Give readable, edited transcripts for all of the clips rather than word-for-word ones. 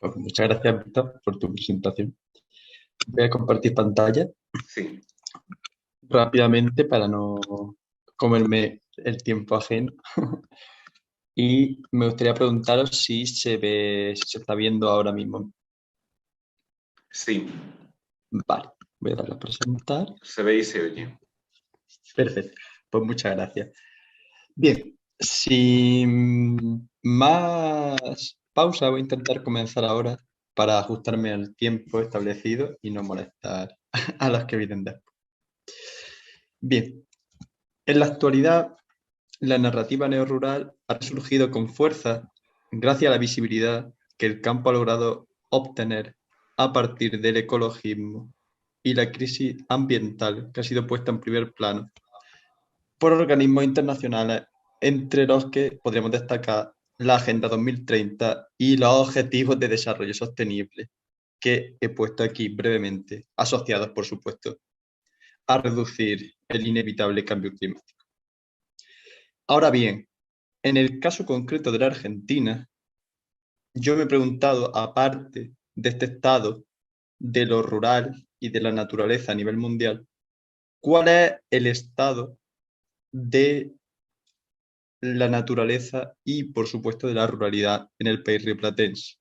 Pues muchas gracias, Víctor, por tu presentación. Voy a compartir pantalla Sí, rápidamente para no comerme el tiempo ajeno. Y me gustaría preguntaros si se ve, si se está viendo ahora mismo. sí, Vale, voy a darle a presentar. se ve y se oye. Perfecto, pues muchas gracias. Bien, sin más pausa, voy a intentar comenzar ahora para ajustarme al tiempo establecido y no molestar a los que vienen después. Bien, en la actualidad, la narrativa neorrural ha surgido con fuerza gracias a la visibilidad que el campo ha logrado obtener a partir del ecologismo y la crisis ambiental que ha sido puesta en primer plano por organismos internacionales, entre los que podríamos destacar la Agenda 2030 y los Objetivos de Desarrollo Sostenible, que he puesto aquí brevemente, asociados, por supuesto, a reducir el inevitable cambio climático. Ahora bien, en el caso concreto de la Argentina, yo me he preguntado, aparte de este estado de lo rural y de la naturaleza a nivel mundial, ¿cuál es el estado de la naturaleza y, por supuesto, de la ruralidad en el país rioplatense?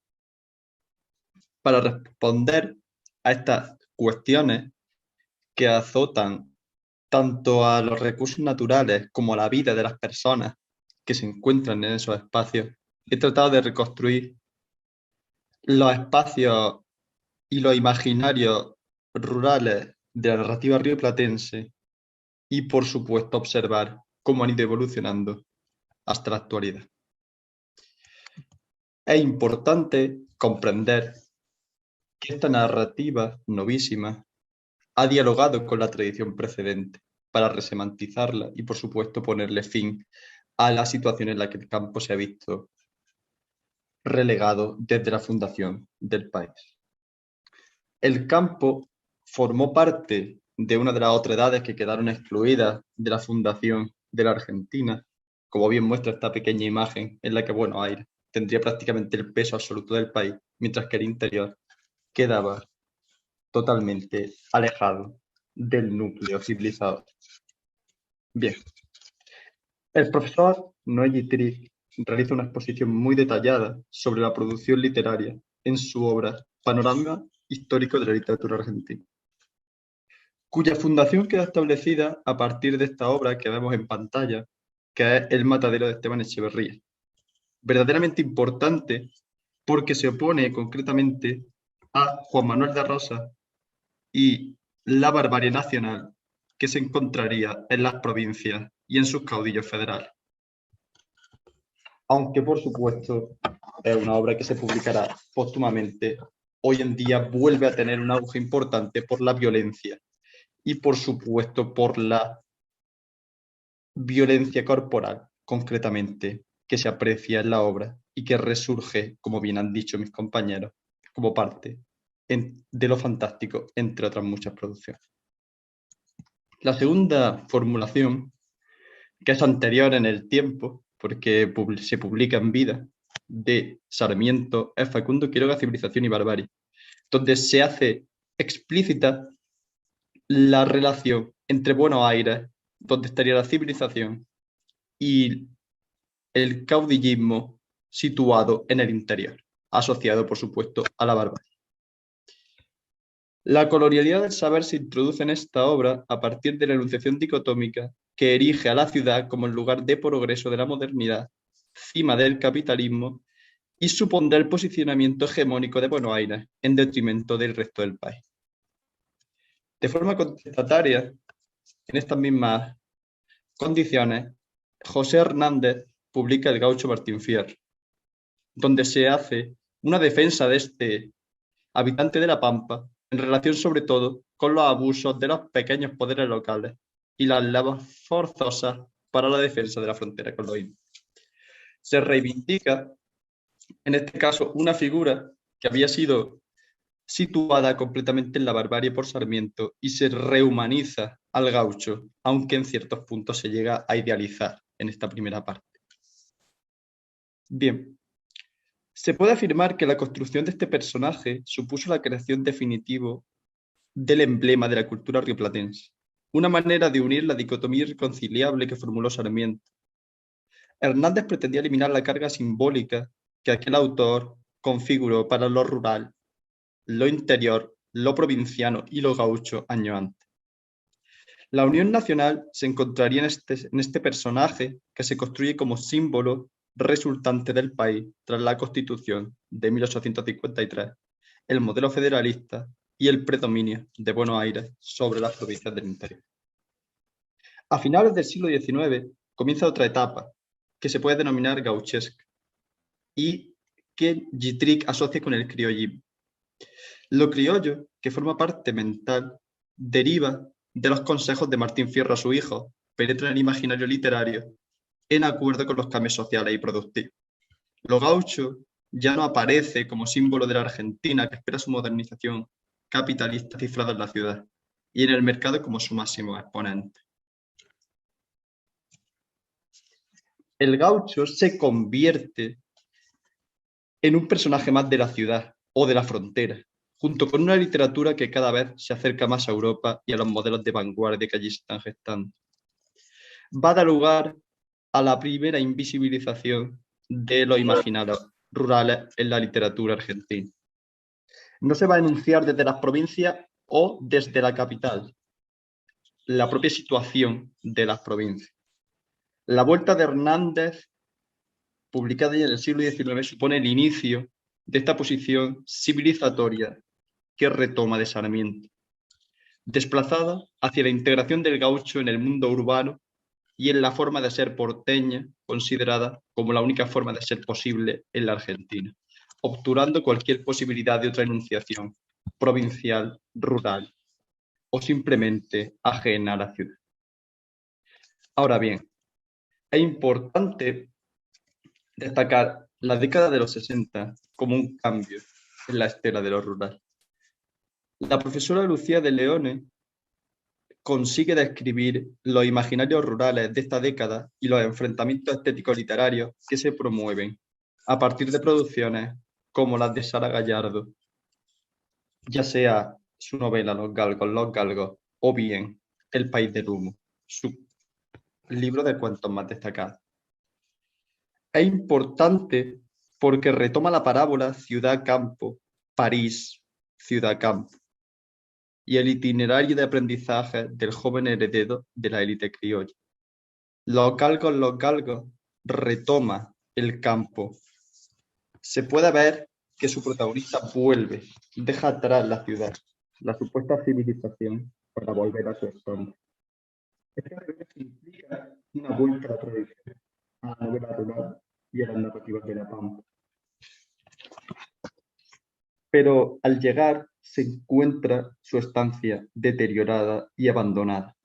Para responder a estas cuestiones que azotan tanto a los recursos naturales como a la vida de las personas que se encuentran en esos espacios, he tratado de reconstruir los espacios y los imaginarios rurales de la narrativa rioplatense y, por supuesto, observar cómo han ido evolucionando hasta la actualidad. Es importante comprender que esta narrativa novísima ha dialogado con la tradición precedente para resemantizarla y, por supuesto, ponerle fin a la situación en la que el campo se ha visto relegado desde la fundación del país. El campo formó parte de una de las otredades que quedaron excluidas de la fundación de la Argentina, como bien muestra esta pequeña imagen en la que Buenos Aires tendría prácticamente el peso absoluto del país, mientras que el interior quedaba totalmente alejado del núcleo civilizado. Bien, el profesor Noé Guitry realiza una exposición muy detallada sobre la producción literaria en su obra Panorama histórico de la literatura argentina, cuya fundación queda establecida a partir de esta obra que vemos en pantalla, que es El matadero de Esteban Echeverría. Verdaderamente importante porque se opone concretamente a Juan Manuel de Rosas y la barbarie nacional que se encontraría en las provincias y en sus caudillos federales. Aunque, por supuesto, es una obra que se publicará póstumamente, hoy en día vuelve a tener un auge importante por la violencia y, por supuesto, por la violencia corporal, concretamente, que se aprecia en la obra y que resurge, como bien han dicho mis compañeros, como parte de lo fantástico, entre otras muchas producciones. La segunda formulación, que es anterior en el tiempo, porque se publica en vida, de Sarmiento, es Facundo Quiroga, Civilización y Barbarie, donde se hace explícita la relación entre Buenos Aires, donde estaría la civilización, y el caudillismo situado en el interior, asociado, por supuesto, a la barbarie. La colonialidad del saber se introduce en esta obra a partir de la enunciación dicotómica que erige a la ciudad como el lugar de progreso de la modernidad, cima del capitalismo, y supondrá el posicionamiento hegemónico de Buenos Aires en detrimento del resto del país. De forma contestataria, en estas mismas condiciones, José Hernández publica El gaucho Martín Fierro, donde se hace una defensa de este habitante de la Pampa en relación sobre todo con los abusos de los pequeños poderes locales y las levas forzosas para la defensa de la frontera con los indios. Se reivindica, en este caso, una figura que había sido situada completamente en la barbarie por Sarmiento y se rehumaniza al gaucho, aunque en ciertos puntos se llega a idealizar en esta primera parte. Bien, Se puede afirmar que la construcción de este personaje supuso la creación definitiva del emblema de la cultura rioplatense, una manera de unir la dicotomía irreconciliable que formuló Sarmiento. Hernández pretendía eliminar la carga simbólica que aquel autor configuró para lo rural, lo interior, lo provinciano y lo gaucho años antes. La unión nacional se encontraría en este personaje que se construye como símbolo resultante del país tras la Constitución de 1853, el modelo federalista y el predominio de Buenos Aires sobre las provincias del interior. A finales del siglo XIX comienza otra etapa que se puede denominar gauchesca y que Gittrich asocia con el criollismo. Lo criollo, que forma parte mental, deriva de los consejos de Martín Fierro a su hijo, penetra en el imaginario literario en acuerdo con los cambios sociales y productivos. Lo gaucho ya no aparece como símbolo de la Argentina que espera su modernización capitalista cifrada en la ciudad y en el mercado como su máximo exponente. El gaucho se convierte en un personaje más de la ciudad o de la frontera, junto con una literatura que cada vez se acerca más a Europa y a los modelos de vanguardia que allí se están gestando. Va a dar lugar a la primera invisibilización de los imaginarios rurales en la literatura argentina. No se va a enunciar desde las provincias o desde la capital, la propia situación de las provincias. La vuelta de Hernández, publicada ya en el siglo XIX, supone el inicio de esta posición civilizatoria que retoma de Sarmiento, desplazada hacia la integración del gaucho en el mundo urbano y en la forma de ser porteña, considerada como la única forma de ser posible en la Argentina, obturando cualquier posibilidad de otra enunciación provincial, rural o simplemente ajena a la ciudad. Ahora bien, es importante destacar la década de los 60 como un cambio en la estela de lo rural. La profesora Lucía de Leone consigue describir los imaginarios rurales de esta década y los enfrentamientos estéticos literarios que se promueven a partir de producciones como las de Sara Gallardo, ya sea su novela Los Galgos, o bien El País del Humo, su libro de cuentos más destacado. Es importante porque retoma la parábola ciudad-campo, París, ciudad-campo, y el itinerario de aprendizaje del joven heredero de la élite criolla. Los Galgos retoma el campo. Se puede ver que su protagonista vuelve, deja atrás la ciudad, la supuesta civilización, para volver a su estómago. Este regreso implica una vuelta a la tradición, a la novela rural y a las narrativas de la pampa. Pero al llegar se encuentra su estancia deteriorada y abandonada.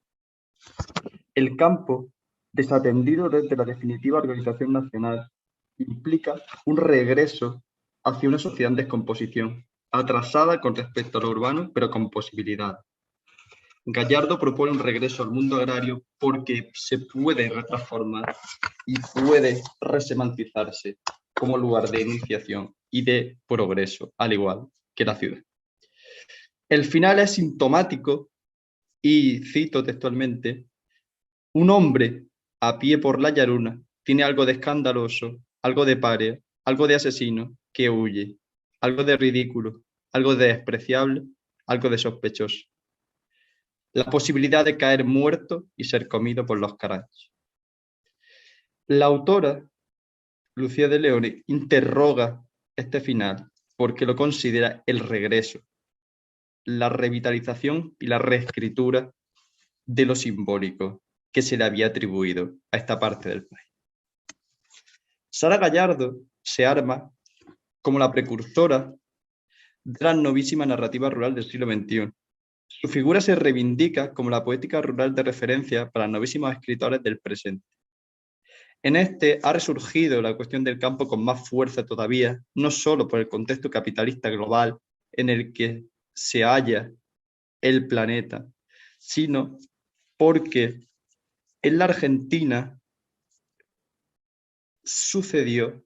El campo, desatendido desde la definitiva organización nacional, implica un regreso hacia una sociedad en descomposición, atrasada con respecto a lo urbano, pero con posibilidad. Gallardo propone un regreso al mundo agrario porque se puede retransformar y puede resemantizarse como lugar de iniciación y de progreso, al igual que la ciudad. El final es sintomático y, cito textualmente, un hombre a pie por la llanura tiene algo de escandaloso, algo de paria, algo de asesino que huye, algo de ridículo, algo de despreciable, algo de sospechoso. La posibilidad de caer muerto y ser comido por los caranchos. La autora, Lucía de Leone, interroga este final porque lo considera el regreso, la revitalización y la reescritura de lo simbólico que se le había atribuido a esta parte del país. Sara Gallardo se arma como la precursora de la novísima narrativa rural del siglo XXI. Su figura se reivindica como la poética rural de referencia para novísimos escritores del presente. En este ha resurgido la cuestión del campo con más fuerza todavía, no solo por el contexto capitalista global en el que se halla el planeta, sino porque en la Argentina sucedió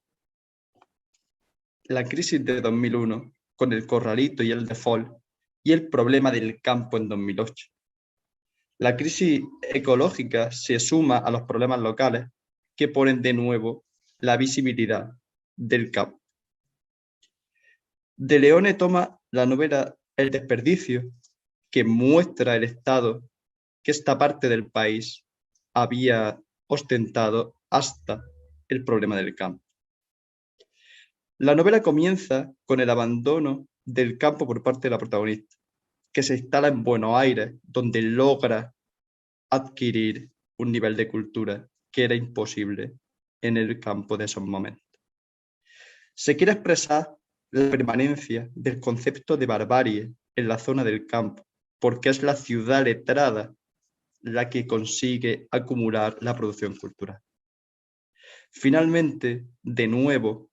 la crisis de 2001 con el corralito y el default y el problema del campo en 2008. La crisis ecológica se suma a los problemas locales que ponen de nuevo la visibilidad del campo. De Leone toma la novela El desperdicio, que muestra el estado que esta parte del país había ostentado hasta el problema del campo. La novela comienza con el abandono del campo por parte de la protagonista, que se instala en Buenos Aires, donde logra adquirir un nivel de cultura que era imposible en el campo de esos momentos. Se quiere expresar la permanencia del concepto de barbarie en la zona del campo, porque es la ciudad letrada la que consigue acumular la producción cultural. Finalmente, de nuevo,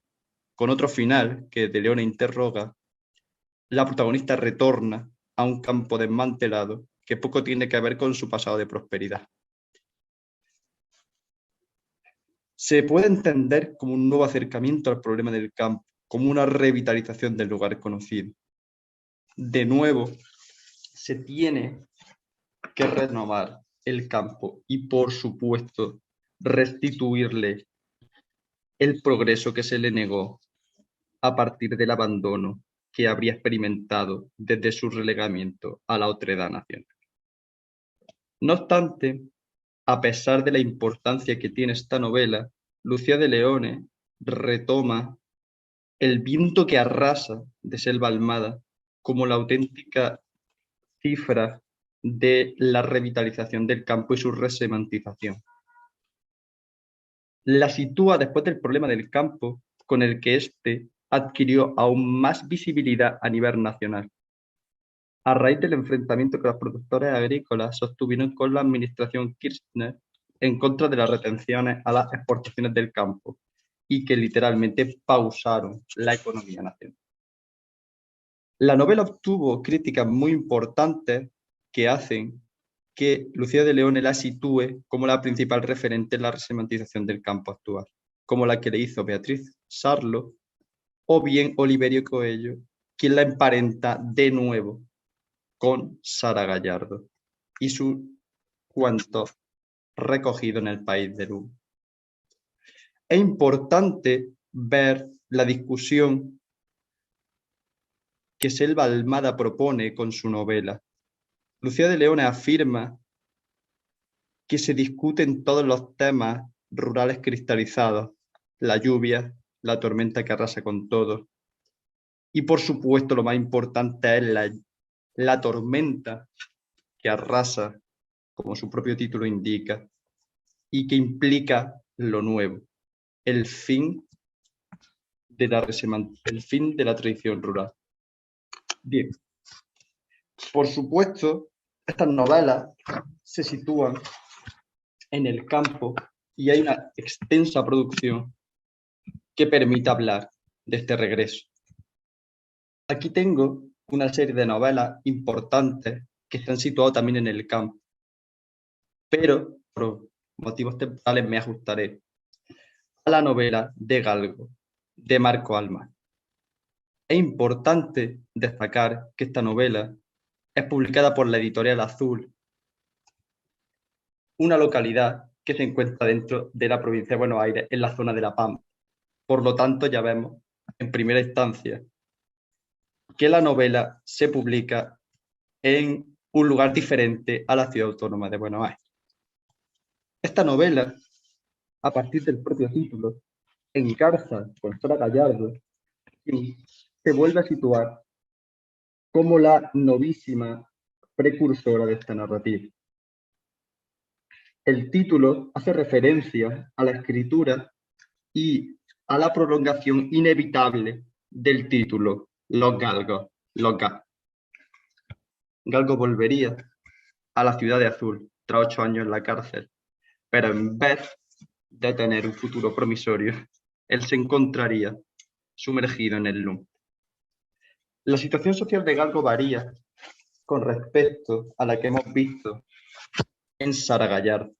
con otro final que de Leone interroga, la protagonista retorna a un campo desmantelado que poco tiene que ver con su pasado de prosperidad. Se puede entender como un nuevo acercamiento al problema del campo, como una revitalización del lugar conocido. De nuevo, se tiene que renovar el campo y, por supuesto, restituirle el progreso que se le negó a partir del abandono que habría experimentado desde su relegamiento a la otredad nacional. No obstante, a pesar de la importancia que tiene esta novela, Lucía de Leone retoma el viento que arrasa de Selva Almada como la auténtica cifra de la revitalización del campo y su resemantización. La sitúa después del problema del campo, con el que éste adquirió aún más visibilidad a nivel nacional, a raíz del enfrentamiento que los productores agrícolas sostuvieron con la administración Kirchner en contra de las retenciones a las exportaciones del campo y que literalmente pausaron la economía nacional. La novela obtuvo críticas muy importantes que hacen que Lucía de Leone la sitúe como la principal referente en la resemantización del campo actual, como la que le hizo Beatriz Sarlo o bien Oliverio Coello, quien la emparenta de nuevo con Sara Gallardo y su cuento recogido en El País de Luz. Es importante ver la discusión que Selva Almada propone con su novela. Lucía de Leone afirma que se discuten todos los temas rurales cristalizados, la lluvia, la tormenta que arrasa con todo. Y por supuesto lo más importante es la tormenta que arrasa, como su propio título indica, y que implica lo nuevo, el fin de la tradición rural. Bien, por supuesto, estas novelas se sitúan en el campo y hay una extensa producción que permite hablar de este regreso. Aquí tengo una serie de novelas importantes que están situadas también en el campo, pero por motivos temporales me ajustaré a la novela de Galgo, de Marco Almar. Es importante destacar que esta novela es publicada por la Editorial Azul, una localidad que se encuentra dentro de la provincia de Buenos Aires, en la zona de La Pampa. Por lo tanto, ya vemos en primera instancia que la novela se publica en un lugar diferente a la ciudad autónoma de Buenos Aires. Esta novela, a partir del propio título, engarza con Sara Gallardo y se vuelve a situar como la novísima precursora de esta narrativa. El título hace referencia a la escritura y a la prolongación inevitable del título, Los Galgos, los Gas. Galgo volvería a la ciudad de Azul tras 8 años en la cárcel, pero en vez de tener un futuro promisorio, él se encontraría sumergido en el lump. La situación social de Galgo varía con respecto a la que hemos visto en Sara Gallardo,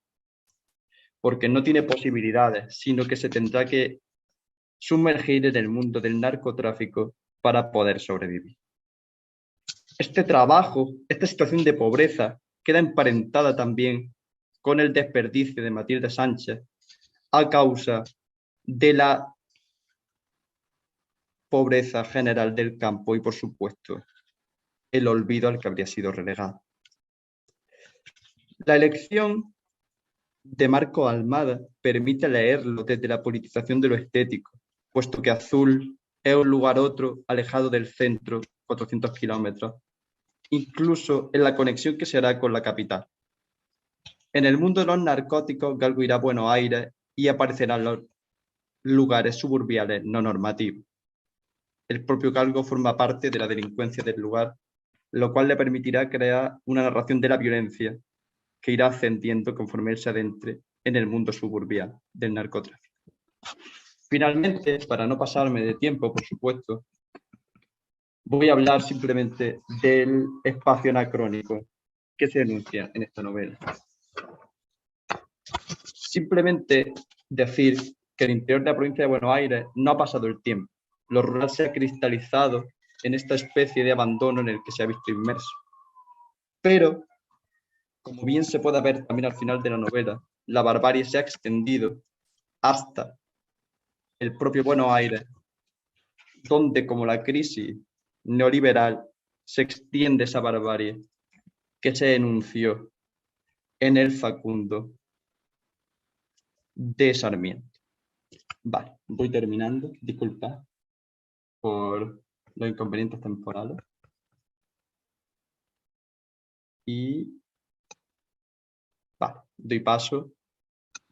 porque no tiene posibilidades, sino que se tendrá que sumergir en el mundo del narcotráfico para poder sobrevivir. Este trabajo, esta situación de pobreza, queda emparentada también con el desperdicio de Matilde Sánchez a causa de la pobreza general del campo y, por supuesto, el olvido al que habría sido relegado. La elección de Marco Almada permite leerlo desde la politización de lo estético, puesto que Azul es un lugar otro, alejado del centro, 400 kilómetros, incluso en la conexión que se hará con la capital. En el mundo de los narcóticos, Galgo irá a Buenos Aires y aparecerán los lugares suburbiales no normativos. El propio Galgo forma parte de la delincuencia del lugar, lo cual le permitirá crear una narración de la violencia que irá ascendiendo conforme él se adentre en el mundo suburbial del narcotráfico. Finalmente, para no pasarme de tiempo, por supuesto, voy a hablar simplemente del espacio anacrónico que se denuncia en esta novela. Simplemente decir que el interior de la provincia de Buenos Aires no ha pasado el tiempo. Lo rural se ha cristalizado en esta especie de abandono en el que se ha visto inmerso. Pero, como bien se puede ver también al final de la novela, la barbarie se ha extendido hasta el propio Buenos Aires, donde, como la crisis neoliberal, se extiende esa barbarie que se denunció en el Facundo de Sarmiento. Vale, voy terminando. Disculpad por los inconvenientes temporales. Y vale, doy paso